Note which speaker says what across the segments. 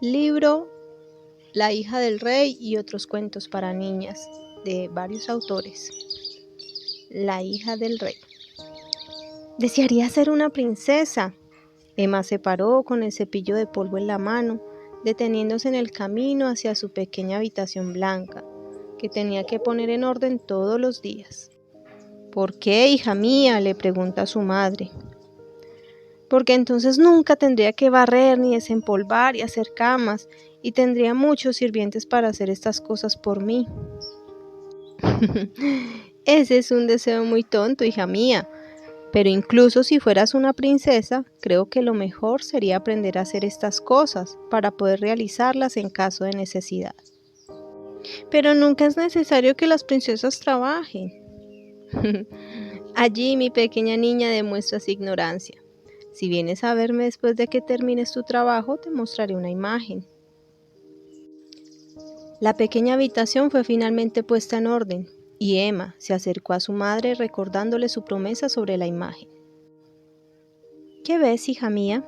Speaker 1: Libro La hija del rey y otros cuentos para niñas, de varios autores. La hija del rey. Desearía ser una princesa. Emma se paró con el cepillo de polvo en la mano, deteniéndose en el camino hacia su pequeña habitación blanca, que tenía que poner en orden todos los días. ¿Por qué, hija mía?, le pregunta su madre. Porque entonces nunca tendría que barrer ni desempolvar y hacer camas, y tendría muchos sirvientes para hacer estas cosas por mí. Ese es un deseo muy tonto, hija mía, pero incluso si fueras una princesa, creo que lo mejor sería aprender a hacer estas cosas para poder realizarlas en caso de necesidad. Pero nunca es necesario que las princesas trabajen. Allí mi pequeña niña demuestras ignorancia. Si vienes a verme después de que termines tu trabajo, te mostraré una imagen. La pequeña habitación fue finalmente puesta en orden, y Emma se acercó a su madre recordándole su promesa sobre la imagen. ¿Qué ves, hija mía?,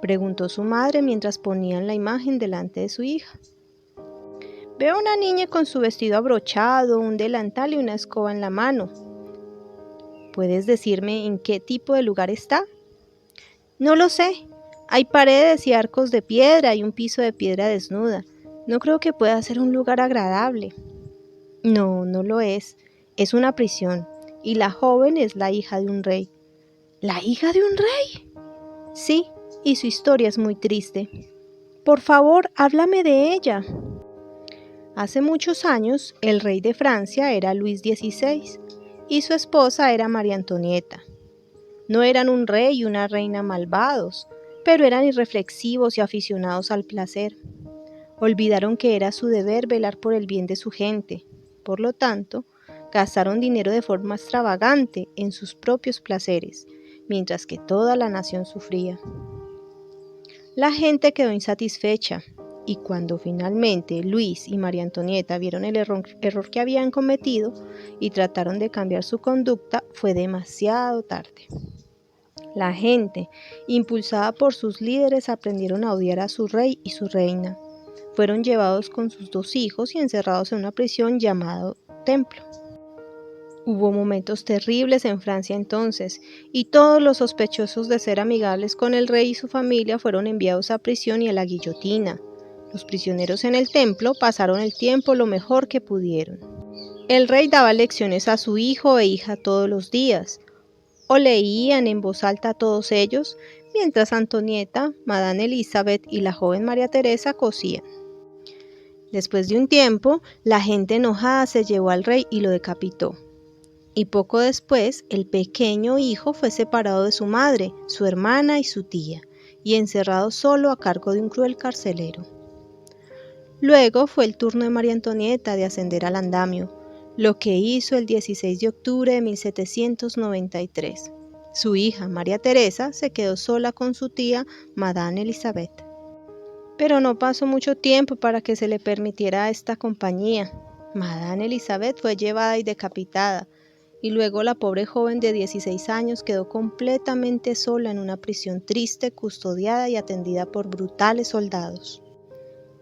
Speaker 1: preguntó su madre mientras ponían la imagen delante de su hija. Veo una niña con su vestido abrochado, un delantal y una escoba en la mano. ¿Puedes decirme en qué tipo de lugar está? No lo sé. Hay paredes y arcos de piedra y un piso de piedra desnuda. No creo que pueda ser un lugar agradable. No, no lo es. Es una prisión, y la joven es la hija de un rey. ¿La hija de un rey? Sí, y su historia es muy triste. Por favor, háblame de ella. Hace muchos años, el rey de Francia era Luis XVI, y su esposa era María Antonieta. No eran un rey y una reina malvados, pero eran irreflexivos y aficionados al placer. Olvidaron que era su deber velar por el bien de su gente. Por lo tanto, gastaron dinero de forma extravagante en sus propios placeres, mientras que toda la nación sufría. La gente quedó insatisfecha, y cuando finalmente Luis y María Antonieta vieron el error que habían cometido y trataron de cambiar su conducta, fue demasiado tarde. La gente, impulsada por sus líderes, aprendieron a odiar a su rey y su reina. Fueron llevados con sus 2 hijos y encerrados en una prisión llamada Templo. Hubo momentos terribles en Francia entonces, y todos los sospechosos de ser amigables con el rey y su familia fueron enviados a prisión y a la guillotina. Los prisioneros en el templo pasaron el tiempo lo mejor que pudieron. El rey daba lecciones a su hijo e hija todos los días, o leían en voz alta a todos ellos, mientras Antonieta, Madame Elizabeth y la joven María Teresa cosían. Después de un tiempo, la gente enojada se llevó al rey y lo decapitó. Y poco después, el pequeño hijo fue separado de su madre, su hermana y su tía, y encerrado solo a cargo de un cruel carcelero. Luego fue el turno de María Antonieta de ascender al andamio, lo que hizo el 16 de octubre de 1793. Su hija, María Teresa, se quedó sola con su tía, Madame Elizabeth. Pero no pasó mucho tiempo para que se le permitiera esta compañía. Madame Elizabeth fue llevada y decapitada, y luego la pobre joven de 16 años quedó completamente sola en una prisión triste, custodiada y atendida por brutales soldados.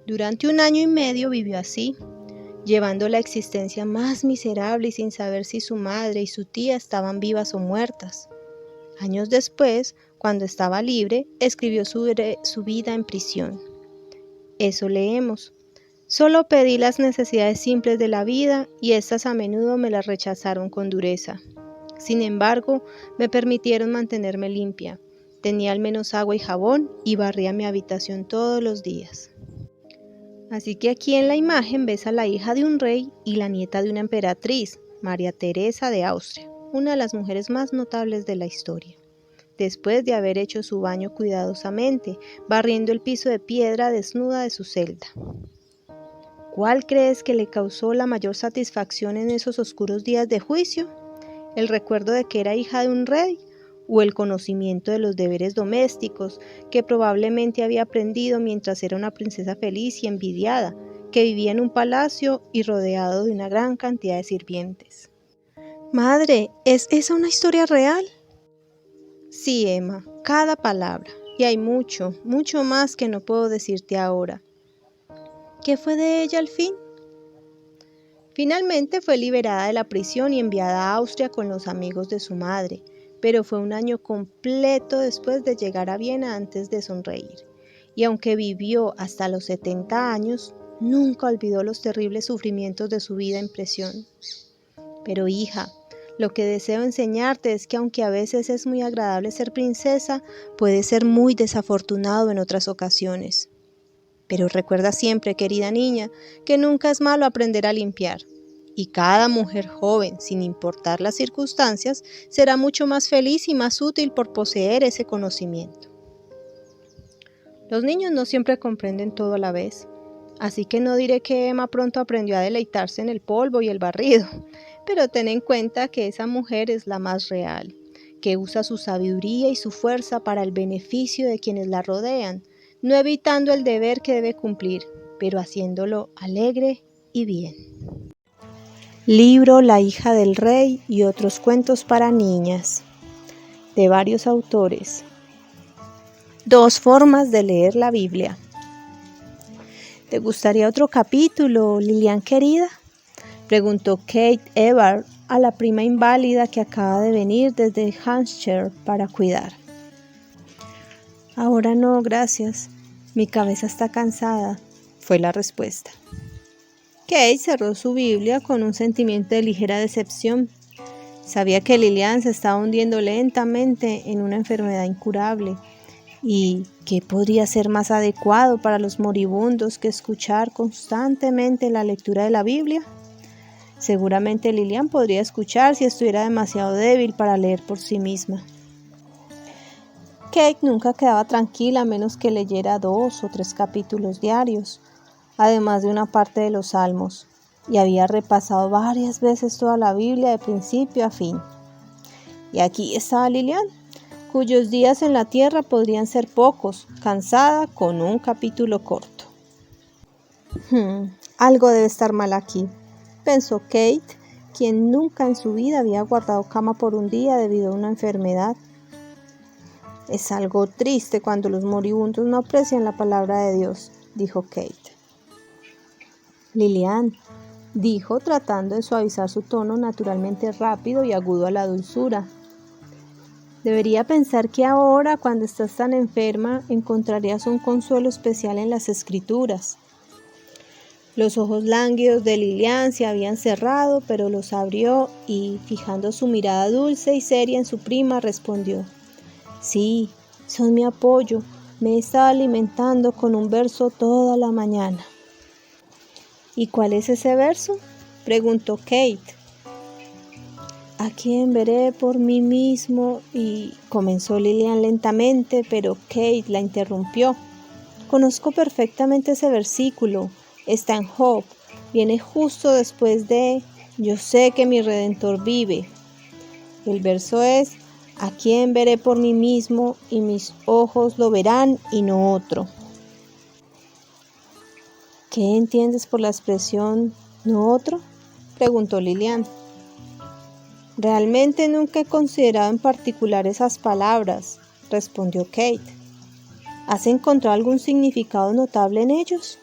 Speaker 1: Durante 1 año y medio vivió así, llevando la existencia más miserable y sin saber si su madre y su tía estaban vivas o muertas. Años después, cuando estaba libre, escribió su vida en prisión. Eso leemos. Solo pedí las necesidades simples de la vida y estas a menudo me las rechazaron con dureza. Sin embargo, me permitieron mantenerme limpia. Tenía al menos agua y jabón y barría mi habitación todos los días. Así que aquí en la imagen ves a la hija de un rey y la nieta de una emperatriz, María Teresa de Austria, una de las mujeres más notables de la historia. Después de haber hecho su baño cuidadosamente, barriendo el piso de piedra desnuda de su celda. ¿Cuál crees que le causó la mayor satisfacción en esos oscuros días de juicio? ¿El recuerdo de que era hija de un rey? ¿O el conocimiento de los deberes domésticos que probablemente había aprendido mientras era una princesa feliz y envidiada, que vivía en un palacio y rodeado de una gran cantidad de sirvientes? Madre, ¿es esa una historia real? Sí, Emma, cada palabra. y hay mucho, mucho más que no puedo decirte ahora. ¿Qué fue de ella al fin? Finalmente fue liberada de la prisión y enviada a Austria con los amigos de su madre, pero fue un año completo después de llegar a Viena antes de sonreír. Y aunque vivió hasta los 70 años, nunca olvidó los terribles sufrimientos de su vida en prisión. Pero hija, lo que deseo enseñarte es que aunque a veces es muy agradable ser princesa, puede ser muy desafortunado en otras ocasiones. Pero recuerda siempre, querida niña, que nunca es malo aprender a limpiar. Y cada mujer joven, sin importar las circunstancias, será mucho más feliz y más útil por poseer ese conocimiento. Los niños no siempre comprenden todo a la vez, así que no diré que Emma pronto aprendió a deleitarse en el polvo y el barrido, pero ten en cuenta que esa mujer es la más real, que usa su sabiduría y su fuerza para el beneficio de quienes la rodean, no evitando el deber que debe cumplir, pero haciéndolo alegre y bien. Libro La hija del rey y otros cuentos para niñas, de varios autores. 2 formas de leer la Biblia. ¿Te gustaría otro capítulo, Lilian querida?, preguntó Kate Everard a la prima inválida que acaba de venir desde Hampshire para cuidar. Ahora no, gracias. Mi cabeza está cansada, fue la respuesta. Kate cerró su Biblia con un sentimiento de ligera decepción. Sabía que Lilian se estaba hundiendo lentamente en una enfermedad incurable. ¿Y qué podría ser más adecuado para los moribundos que escuchar constantemente la lectura de la Biblia? Seguramente Lilian podría escuchar si estuviera demasiado débil para leer por sí misma. Kate nunca quedaba tranquila a menos que leyera 2 o 3 capítulos diarios, además de una parte de los Salmos, y había repasado varias veces toda la Biblia de principio a fin. Y aquí estaba Lilian, cuyos días en la tierra podrían ser pocos, cansada con un capítulo corto. Algo debe estar mal aquí, pensó Kate, quien nunca en su vida había guardado cama por un día debido a una enfermedad. Es algo triste cuando los moribundos no aprecian la palabra de Dios, dijo Kate. Lilian, dijo tratando de suavizar su tono naturalmente rápido y agudo a la dulzura. Debería pensar que ahora, cuando estás tan enferma, encontrarías un consuelo especial en las Escrituras. Los ojos lánguidos de Lilian se habían cerrado, pero los abrió y, fijando su mirada dulce y seria en su prima, respondió: Sí, son mi apoyo. Me he estado alimentando con un verso toda la mañana. ¿Y cuál es ese verso?, preguntó Kate. ¿A quién veré por mí mismo? Y comenzó Lilian lentamente, pero Kate la interrumpió. Conozco perfectamente ese versículo. Está en Job. Viene justo después de Yo sé que mi Redentor vive. El verso es: ¿a quién veré por mí mismo? Y mis ojos lo verán y no otro. ¿Qué entiendes por la expresión no otro?, preguntó Lilian. Realmente nunca he considerado en particular esas palabras, respondió Kate. ¿Has encontrado algún significado notable en ellos?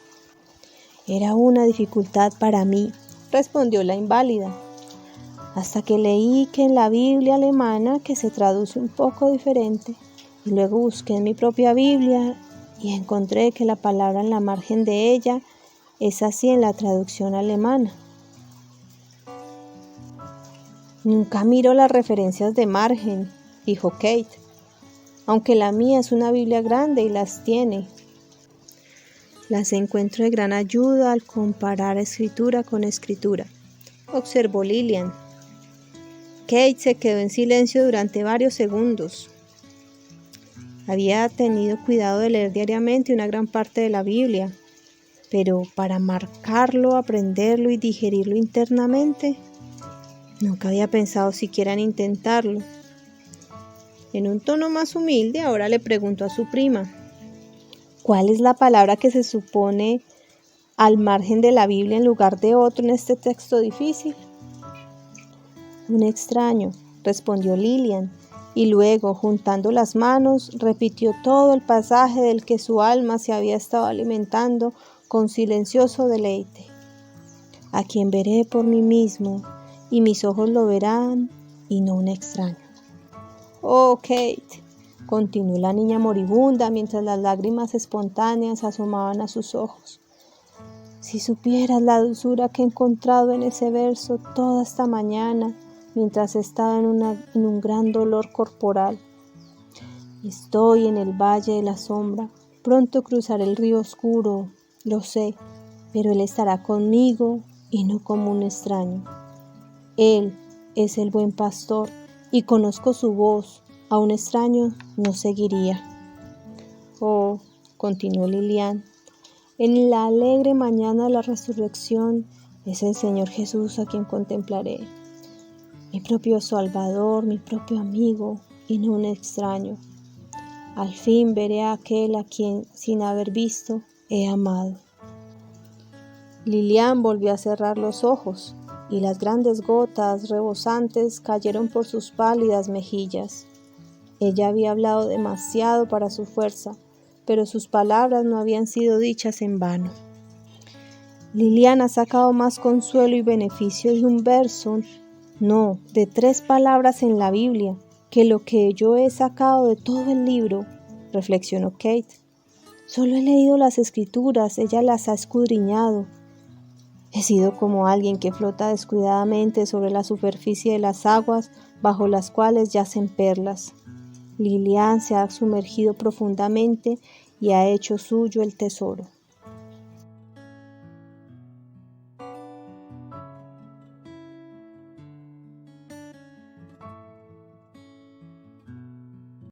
Speaker 1: Era una dificultad para mí, respondió la inválida, hasta que leí que en la Biblia alemana, que se traduce un poco diferente, y luego busqué en mi propia Biblia y encontré que la palabra en la margen de ella es así en la traducción alemana. Nunca miro las referencias de margen, dijo Kate, aunque la mía es una Biblia grande y las tiene. Las encuentro de gran ayuda al comparar escritura con escritura, observó Lilian. Kate se quedó en silencio durante varios segundos. Había tenido cuidado de leer diariamente una gran parte de la Biblia, pero para marcarlo, aprenderlo y digerirlo internamente, nunca había pensado siquiera en intentarlo. En un tono más humilde, ahora le preguntó a su prima: ¿cuál es la palabra que se supone al margen de la Biblia en lugar de otro en este texto difícil? Un extraño, respondió Lilian, Y luego, juntando las manos, repitió todo el pasaje del que su alma se había estado alimentando con silencioso deleite. A quien veré por mí mismo, y mis ojos lo verán, y no un extraño. Oh, Kate, continuó la niña moribunda mientras las lágrimas espontáneas asomaban a sus ojos. Si supieras la dulzura que he encontrado en ese verso toda esta mañana, mientras estaba en un gran dolor corporal. Estoy en el valle de la sombra, pronto cruzaré el río oscuro, lo sé, pero él estará conmigo y no como un extraño. Él es el buen pastor y conozco su voz, a un extraño no seguiría. Oh, continuó Lilian, en la alegre mañana de la resurrección es el Señor Jesús a quien contemplaré. Mi propio Salvador, mi propio amigo y no un extraño. Al fin veré a aquel a quien, sin haber visto, he amado. Lilian volvió a cerrar los ojos y las grandes gotas rebosantes cayeron por sus pálidas mejillas. Ella había hablado demasiado para su fuerza, pero sus palabras no habían sido dichas en vano. Lilian ha sacado más consuelo y beneficio de un verso, no, de 3 palabras en la Biblia, que lo que yo he sacado de todo el libro, reflexionó Kate. Solo he leído las escrituras, ella las ha escudriñado. He sido como alguien que flota descuidadamente sobre la superficie de las aguas bajo las cuales yacen perlas. Lilian se ha sumergido profundamente y ha hecho suyo el tesoro.